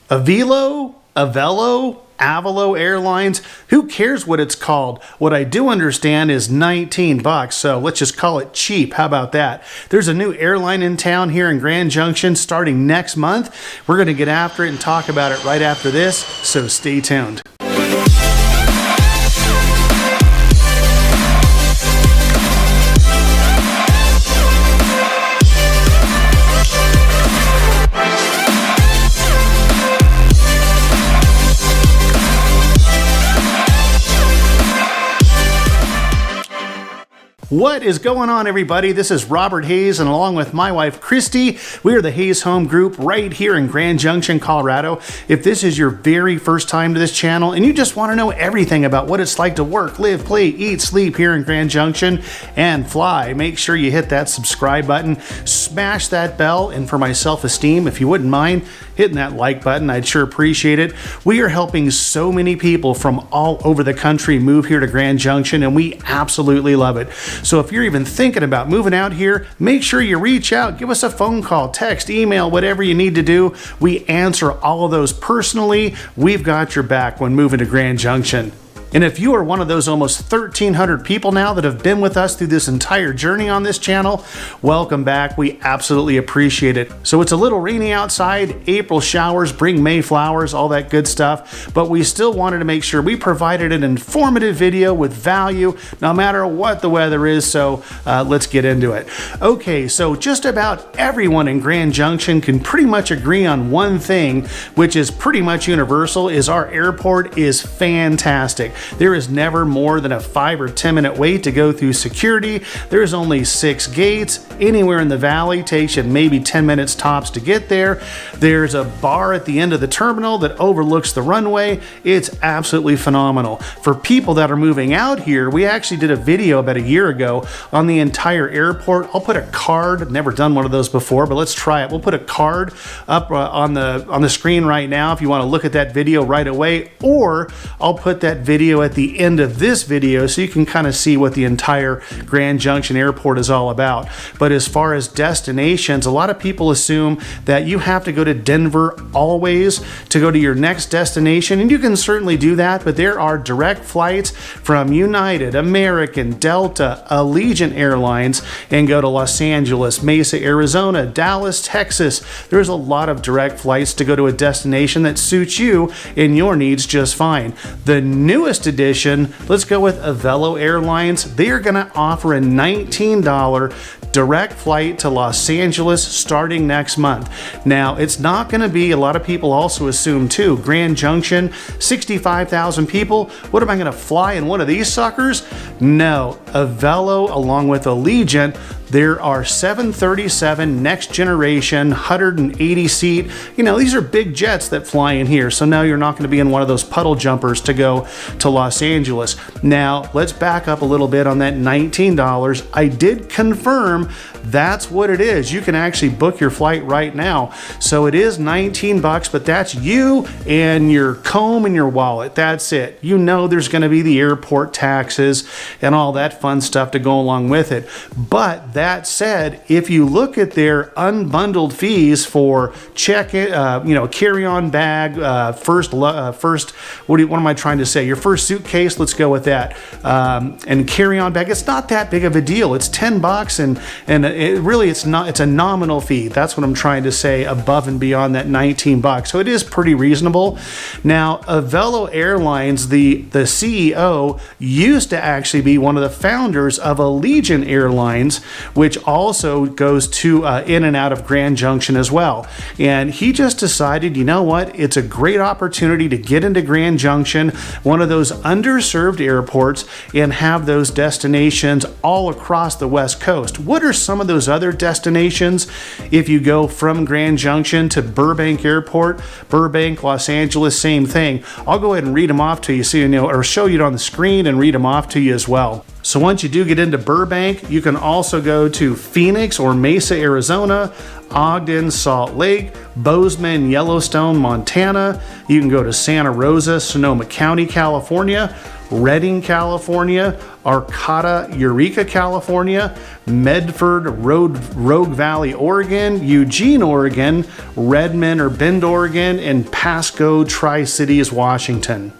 Avelo Airlines, who cares what it's called? What I do understand is 19 bucks, so let's just call it cheap. How about that? There's a new airline in town here in Grand Junction starting next month. We're going to get after it and talk about it right after this, so stay tuned. What is going on, everybody? This is Robert Hayes, and along with my wife, Christie, we are the Hayes Home Group right here in Grand Junction, Colorado. If this is your very first time to this channel and you just want to know everything about what it's like to work, live, play, eat, sleep here in Grand Junction and fly, make sure you hit that subscribe button, smash that bell, and for my self-esteem, if you wouldn't mind hitting that like button, I'd sure appreciate it. We are helping so many people from all over the country move here to Grand Junction, and we absolutely love it. So if you're even thinking about moving out here, make sure you reach out, give us a phone call, text, email, whatever you need to do. We answer all of those personally. We've got your back when moving to Grand Junction. And if you are one of those almost 1,300 people now that have been with us through this entire journey on this channel, welcome back. We absolutely appreciate it. So it's a little rainy outside, April showers bring May flowers, all that good stuff, but we still wanted to make sure we provided an informative video with value no matter what the weather is, so let's get into it. Okay, so just about everyone in Grand Junction can pretty much agree on one thing, which is pretty much universal, is our airport is fantastic. There is never more than a 5 or 10 minute wait to go through security. There's only 6 gates. Anywhere in the valley takes you maybe 10 minutes tops to get there. There's a bar at the end of the terminal that overlooks the runway. It's absolutely phenomenal. For people that are moving out here, we actually did a video about a year ago on the entire airport. I'll put a card, never done one of those before, but let's try it. We'll put a card up on the screen right now if you want to look at that video right away, or I'll put that video at the end of this video so you can kind of see what the entire Grand Junction Airport is all about. But as far as destinations, a lot of people assume that you have to go to Denver always to go to your next destination, and you can certainly do that, but there are direct flights from United, American, Delta, Allegiant Airlines, and go to Los Angeles, Mesa, Arizona, Dallas, Texas. There's a lot of direct flights to go to a destination that suits you and your needs just fine. The newest edition, let's go with Avelo Airlines. They are going to offer a $19 direct flight to Los Angeles starting next month. Now, it's not going to be, a lot of people also assume too, Grand Junction, 65,000 people. What am I going to fly in one of these suckers? No, Avelo along with Allegiant, there are 737 next generation 180 seat. You know, these are big jets that fly in here. So now you're not going to be in one of those puddle jumpers to go to Los Angeles. Now, let's back up a little bit on that $19. I did confirm that's what it is. You can actually book your flight right now. So it is 19 bucks, but that's you and your comb and your wallet. That's it. You know there's going to be the airport taxes and all that fun stuff to go along with it. But that said, if you look at their unbundled fees for carry-on bag, what am I trying to say? Your first suitcase, let's go with that, and carry-on bag, it's not that big of a deal. It's 10 bucks, and it's a nominal fee. That's what I'm trying to say, above and beyond that 19 bucks. So it is pretty reasonable. Now, Avelo Airlines, the CEO, used to actually be one of the founders of Allegiant Airlines, which also goes to in and out of Grand Junction as well. And he just decided, you know what, it's a great opportunity to get into Grand Junction, one of those underserved airports, and have those destinations all across the West Coast. What are some of those other destinations if you go from Grand Junction to Burbank Airport, Burbank, Los Angeles, same thing. I'll go ahead and read them off to you so you know, or show you it on the screen and read them off to you as well. So once you do get into Burbank, you can also go to Phoenix or Mesa, Arizona, Ogden, Salt Lake, Bozeman, Yellowstone, Montana. You can go to Santa Rosa, Sonoma County, California, Redding, California, Arcata, Eureka, California, Medford, Rogue Valley, Oregon, Eugene, Oregon, Redmond or Bend, Oregon, and Pasco, Tri-Cities, Washington.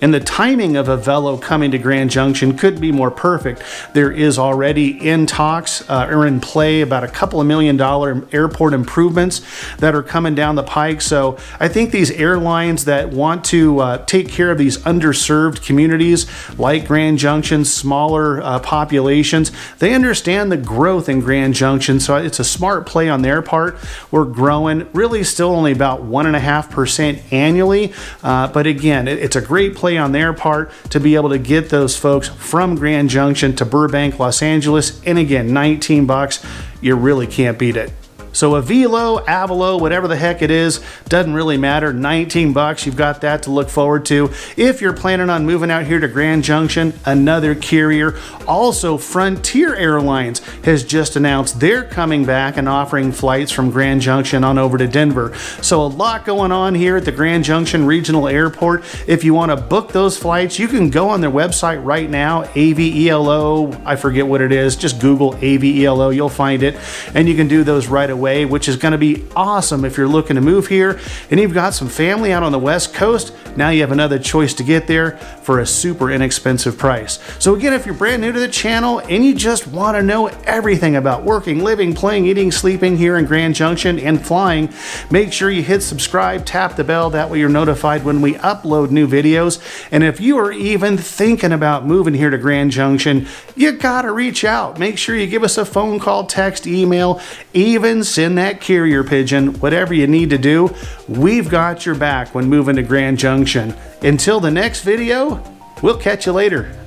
And the timing of a Velo coming to Grand Junction could be more perfect. There is already in talks or in play about a couple of $1 million airport improvements that are coming down the pike. So I think these airlines that want to take care of these underserved communities like Grand Junction, smaller populations, they understand the growth in Grand Junction. So it's a smart play on their part. We're growing, really still only about 1.5% annually. But again, it's a great play on their part to be able to get those folks from Grand Junction to Burbank, Los Angeles. And again, $19, you really can't beat it. So a Velo, Avelo, whatever the heck it is, doesn't really matter. $19, you've got that to look forward to. If you're planning on moving out here to Grand Junction, another carrier. Also, Frontier Airlines has just announced they're coming back and offering flights from Grand Junction on over to Denver. So a lot going on here at the Grand Junction Regional Airport. If you want to book those flights, you can go on their website right now, AVELO, I forget what it is, just Google AVELO, you'll find it, and you can do those right away, which is going to be awesome if you're looking to move here and you've got some family out on the West Coast. Now you have another choice to get there for a super inexpensive price. So again, if you're brand new to the channel and you just want to know everything about working, living, playing, eating, sleeping here in Grand Junction and flying, make sure you hit subscribe, tap the bell, that way you're notified when we upload new videos. And if you are even thinking about moving here to Grand Junction, you gotta reach out. Make sure you give us a phone call, text, email, even send that carrier pigeon, whatever you need to do. We've got your back when moving to Grand Junction. Until the next video, we'll catch you later.